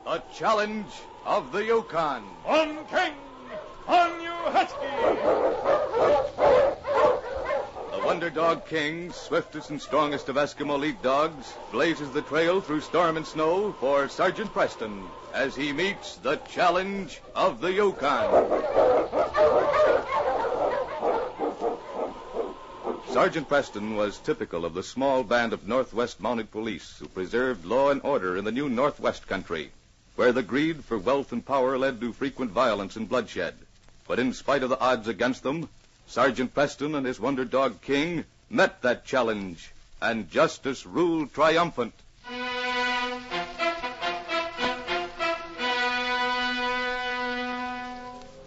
The challenge of the Yukon. On King! On you, Husky! The Wonder Dog King, swiftest and strongest of Eskimo lead dogs, blazes the trail through storm and snow for Sergeant Preston as he meets the challenge of the Yukon. Sergeant Preston was typical of the small band of Northwest Mounted Police who preserved law and order in the new Northwest country, where the greed for wealth and power led to frequent violence and bloodshed. But in spite of the odds against them, Sergeant Preston and his Wonder Dog King met that challenge, and justice ruled triumphant.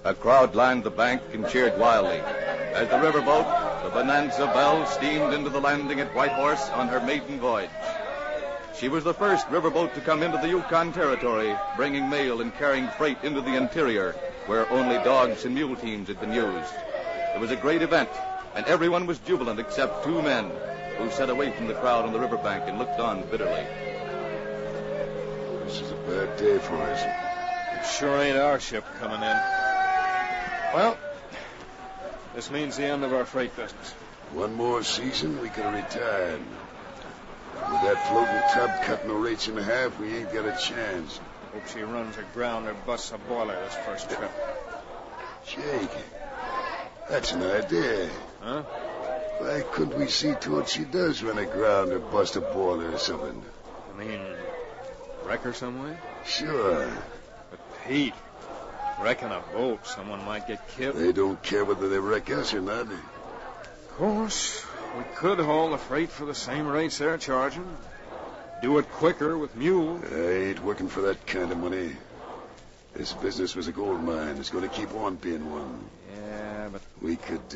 A crowd lined the bank and cheered wildly as the riverboat, the Bonanza Belle, steamed into the landing at Whitehorse on her maiden voyage. She was the first riverboat to come into the Yukon Territory, bringing mail and carrying freight into the interior, where only dogs and mule teams had been used. It was a great event, and everyone was jubilant except two men who sat away from the crowd on the riverbank and looked on bitterly. This is a bad day for us. It sure ain't our ship coming in. Well, this means the end of our freight business. One more season, we could have retired. With that floating tub cutting the rates in half, we ain't got a chance. Hope she runs aground or busts a boiler this first trip. Jake, that's an idea. Huh? Why couldn't we see to it she does run aground or bust a boiler or something? I mean, wreck her some way? Sure. But Pete, wrecking a boat, someone might get killed. They don't care whether they wreck us or not. Of course, we could haul the freight for the same rates they're charging. Do it quicker with mules. I ain't working for that kind of money. This business was a gold mine. It's going to keep on being one. Yeah, but... We could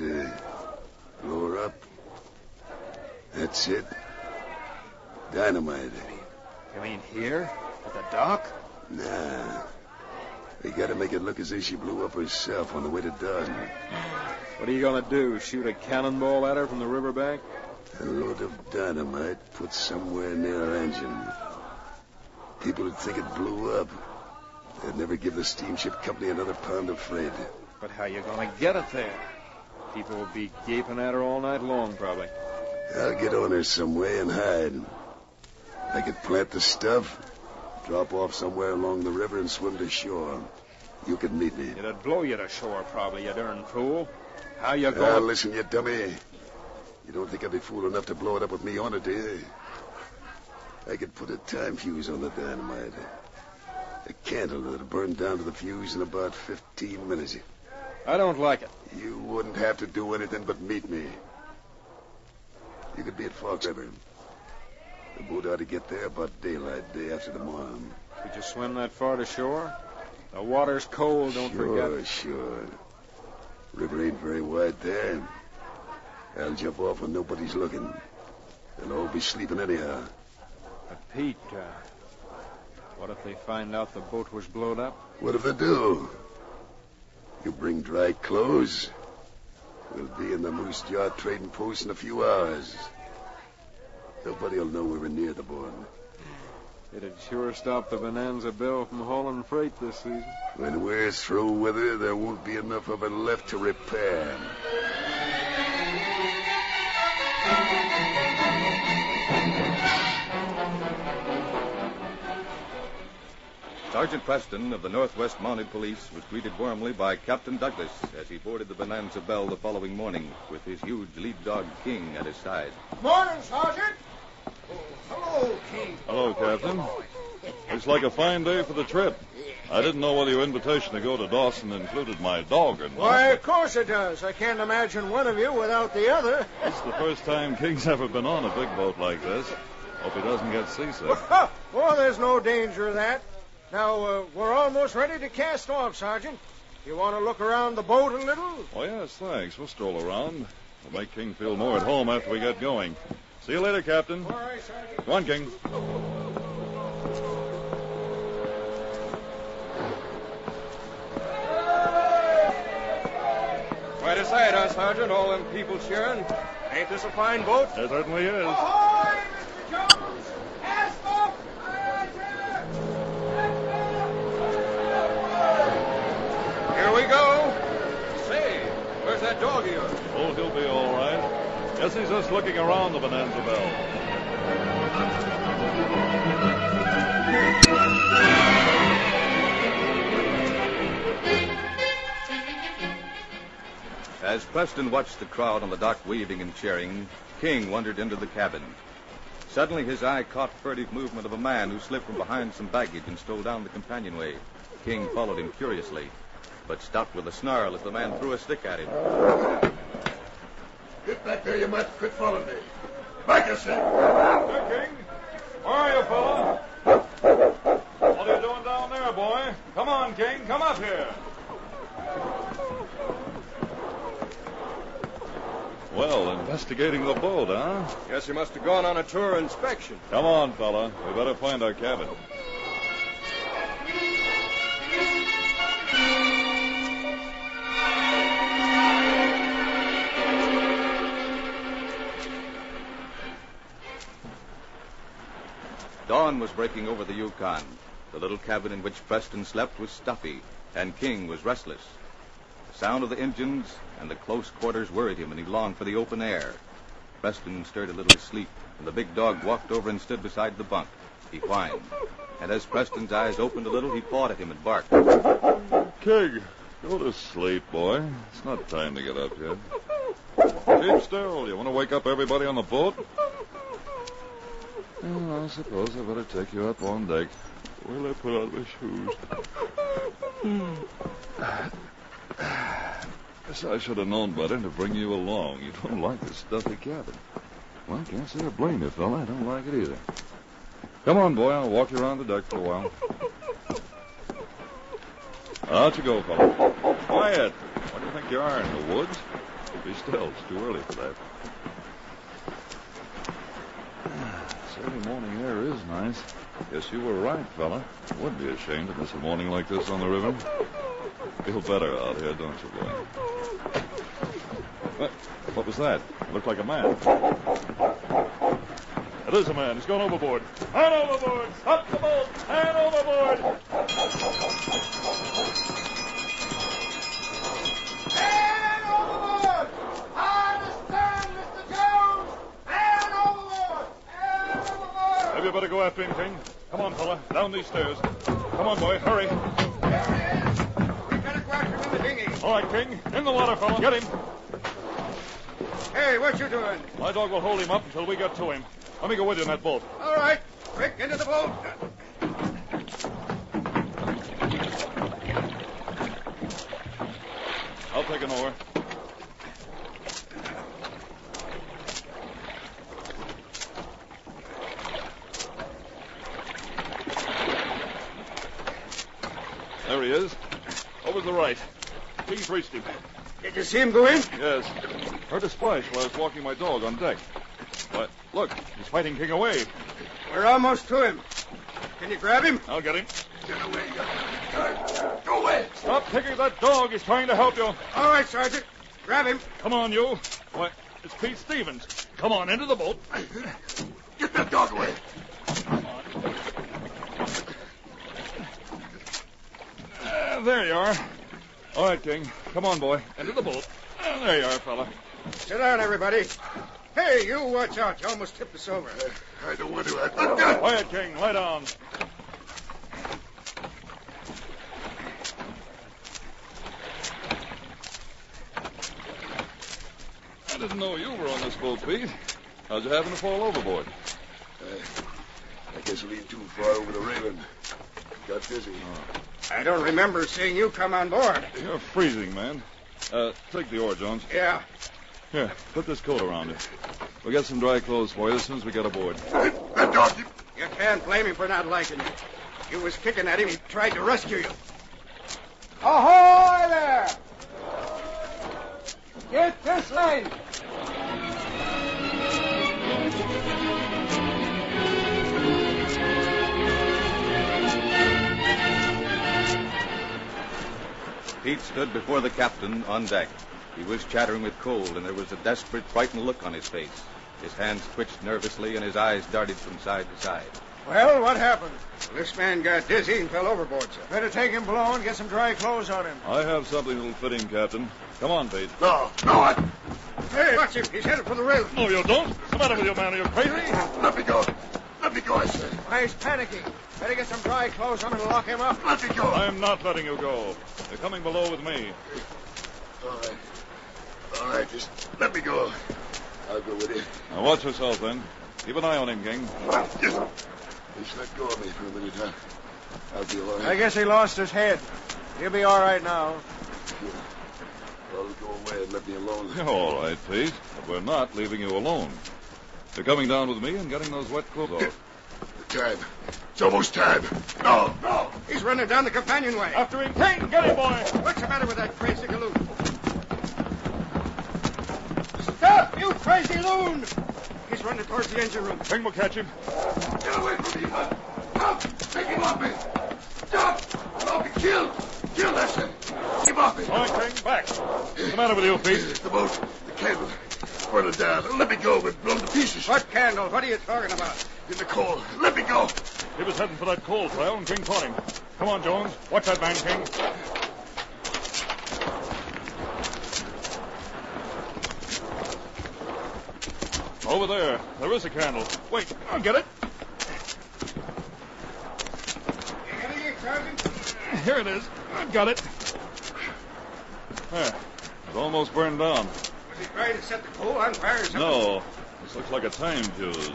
blow her up. That's it. Dynamite. You mean here? At the dock? Nah. We got to make it look as if she blew up herself on the way to Dawson. What are you going to do, shoot a cannonball at her from the riverbank? A load of dynamite put somewhere near her engine. People would think it blew up. They'd never give the steamship company another pound of freight. But how you going to get it there? People will be gaping at her all night long, probably. I'll get on her some way and hide. I could plant the stuff, drop off somewhere along the river and swim to shore. You could meet me. It'd blow you to shore, probably, you darn fool. How you Now, going... listen, you dummy. You don't think I'd be fool enough to blow it up with me on it, do you? I could put a time fuse on the dynamite. A candle that'll burn down to the fuse in about 15 minutes. I don't like it. You wouldn't have to do anything but meet me. You could be at Falk River. The boat ought to get there about daylight day after tomorrow. Could you swim that far to shore? The water's cold, don't forget. Sure. River ain't very wide there. I'll jump off when nobody's looking. They'll all be sleeping anyhow. But Pete, what if they find out the boat was blown up? What if they do? You bring dry clothes? We'll be in the Moose Jaw trading post in a few hours. Nobody'll know we were near the board. It'd sure stop the Bonanza Belle from hauling freight this season. When we're through with her, there won't be enough of it left to repair. Sergeant Preston of the Northwest Mounted Police was greeted warmly by Captain Douglas as he boarded the Bonanza Belle the following morning with his huge lead dog King at his side. Morning, Sergeant. Hello, King. Hello, Captain. Looks like a fine day for the trip. I didn't know whether your invitation to go to Dawson included my dog or not. Why, of course it does. I can't imagine one of you without the other. It's the first time King's ever been on a big boat like this. Hope he doesn't get seasick. Well, there's no danger of that. Now, we're almost ready to cast off, Sergeant. You want to look around the boat a little? Oh, yes, thanks. We'll stroll around. We'll make King feel more at home after we get going. See you later, Captain. All right, Sergeant. Go on, King. Quite a sight, huh, Sergeant? All them people cheering. Ain't this a fine boat? It certainly is. Ahoy, Mr. Jones! Cast off! just looking around the Bonanza Belle. As Preston watched the crowd on the dock waving and cheering, King wandered into the cabin. Suddenly, his eye caught furtive movement of a man who slipped from behind some baggage and stole down the companionway. King followed him curiously, but stopped with a snarl as the man threw a stick at him. Get back there, you mutt. Quit following me. Back yourself. Hey, King. Where are you, fella? What are you doing down there, boy? Come on, King. Come up here. Well, investigating the boat, huh? Guess you must have gone on a tour inspection. Come on, fella. We better find our cabin. Dawn was breaking over the Yukon. The little cabin in which Preston slept was stuffy, and King was restless. The sound of the engines and the close quarters worried him, and he longed for the open air. Preston stirred a little asleep, and the big dog walked over and stood beside the bunk. He whined, and as Preston's eyes opened a little, he pawed at him and barked. King, go to sleep, boy. It's not time to get up yet. Keep still. You want to wake up everybody on the boat? Well, I suppose I better take you up on deck. Where'll I put on my shoes? Guess I should have known better to bring you along. You don't like this stuffy cabin. Well, can't say I blame you, fella. I don't like it either. Come on, boy. I'll walk you around the deck for a while. Out you go, fella. Quiet. What do you think you are, in the woods? Be still. It's too early for that. Early morning air is nice. Guess you were right, fella. Would be ashamed to miss a morning like this on the river. Feel better out here, don't you, boy? What was that? It looked like a man. It is a man. He's gone overboard. Hand overboard! Stop the boat! Hand overboard! Hand overboard! Understand, Mr. Jones! Hand overboard! Hand overboard! Maybe you better go after him, King. Come on, fella. Down these stairs. Come on, boy. Hurry. There he is. We gotta go after him in the dinghy. All right, King. In the water, fella. Get him. Hey, what you doing? My dog will hold him up until we get to him. Let me go with you in that boat. All right. Quick, into the boat. I'll take an oar. There he is. Over to the right. King's reached him. Did you see him go in? Yes. Heard a splash while I was walking my dog on deck. But look, he's fighting King away. We're almost to him. Can you grab him? I'll get him. Get away, you. Go away. Stop kicking that dog. He's trying to help you. All right, Sergeant. Grab him. Come on, you. Why, it's Pete Stevens. Come on, into the boat. Get that dog away. Come on. There you are. All right, King. Come on, boy. Into the boat. There you are, fella. Sit down, everybody. Hey, you watch out. You almost tipped us over. I don't want to. Quiet, King. Lie down. I didn't know you were on this boat, Pete. How'd you happen to fall overboard? I guess I leaned too far over the railing. Got dizzy. I don't remember seeing you come on board. You're freezing, man. Take the oar, Jones. Yeah. Here, put this coat around you. We'll get some dry clothes for you as soon as we get aboard. That dog. You can't blame him for not liking you. You was kicking at him. He tried to rescue you. Ahoy there! Get this lane! Pete stood before the captain on deck. He was chattering with cold, and there was a desperate, frightened look on his face. His hands twitched nervously, and his eyes darted from side to side. Well, what happened? This man got dizzy and fell overboard, sir. Better take him below and get some dry clothes on him. I have something that'll fit him, Captain. Come on, Pete. No, I... Hey, watch him. He's headed for the rail. No, you don't. What's the matter with you, man? Are you crazy? Let me go. Let me go, I said. Why, he's panicking. Better get some dry clothes on and lock him up. Let me go. I'm not letting you go. You're coming below with me. All right. All right, just let me go. I'll go with you. Now watch yourself, then. Keep an eye on him, King. Just let go of me for a minute, huh? I'll be all right. I guess he lost his head. He'll be all right now. Yeah. Well, go away and let me alone. All right, Pete. But we're not leaving you alone. You're coming down with me and getting those wet clothes off. Time. It's almost time. No, no. He's running down the companionway. After him, King! Get him, boy! What's the matter with that crazy loon? Stop, you crazy loon! He's running towards the engine room. King will catch him. Get away from me, man. Stop. Take him off me. Stop. I'll be killed. Kill that thing. Keep him off me. All right, King, back. What's the matter with you, Pete? The boat. The candle. Burn it down. Let me go. We're blown to pieces. What candle? What are you talking about? In the coal. Let me go. He was heading for that coal trail, and King caught him. Come on, Jones. Watch that man, King. Over there. There is a candle. Wait, I'll get it. You getting it, Sergeant? Here it is. I've got it. There. It's almost burned down. Was he trying to set the coal on fire or something? No. This looks like a time fuse.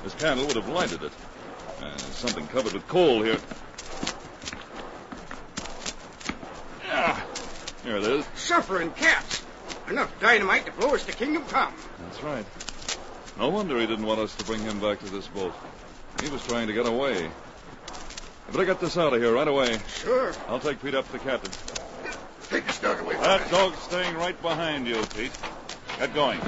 This candle would have lighted it. There's something covered with coal here. Ah, here it is. Suffering cats. Enough dynamite to blow us to Kingdom Come. That's right. No wonder he didn't want us to bring him back to this boat. He was trying to get away. I better get this out of here right away. Sure. I'll take Pete up to the captain. Take this dog away from That me. dog's staying right behind you, Pete. Get going.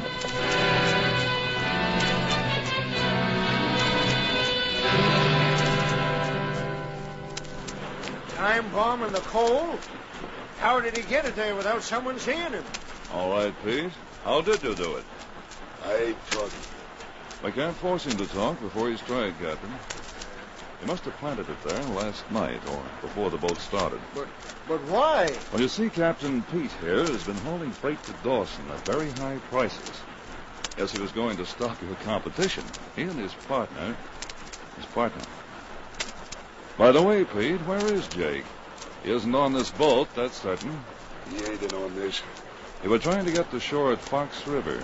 Time bomb in the coal? How did he get it there without someone seeing him? All right, Pete. How did you do it? I ain't talking. I can't force him to talk before he's tried, Captain. He must have planted it there last night or before the boat started. But why? Well, you see, Captain, Pete here has been hauling freight to Dawson at very high prices. Guess he was going to stop your competition. He and his partner. By the way, Pete, where is Jake? He isn't on this boat, that's certain. He ain't in on this. You were trying to get to shore at Fox River.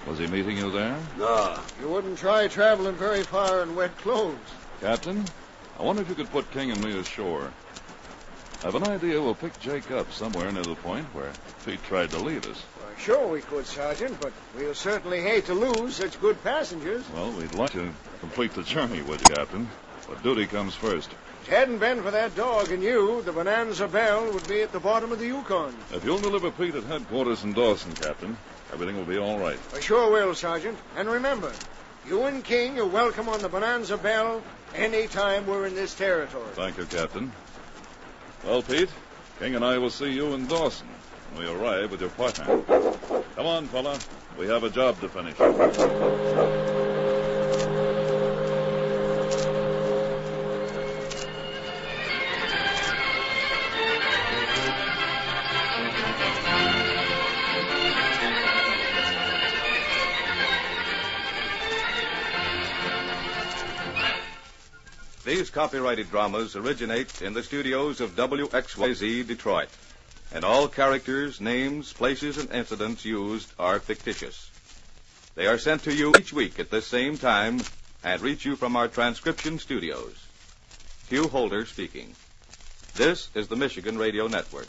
Was he meeting you there? Nah. You wouldn't try traveling very far in wet clothes. Captain, I wonder if you could put King and me ashore. I've an idea we'll pick Jake up somewhere near the point where Pete tried to leave us. Well, sure we could, Sergeant, but we'll certainly hate to lose such good passengers. Well, we'd like to complete the journey with you, Captain. But duty comes first. If it hadn't been for that dog and you, the Bonanza Belle would be at the bottom of the Yukon. If you'll deliver Pete at headquarters in Dawson, Captain, everything will be all right. I sure will, Sergeant. And remember, you and King are welcome on the Bonanza Belle any time we're in this territory. Thank you, Captain. Well, Pete, King and I will see you in Dawson when we arrive with your partner. Come on, fella. We have a job to finish. These copyrighted dramas originate in the studios of WXYZ Detroit, and all characters, names, places, and incidents used are fictitious. They are sent to you each week at this same time and reach you from our transcription studios. Hugh Holder speaking. This is the Michigan Radio Network.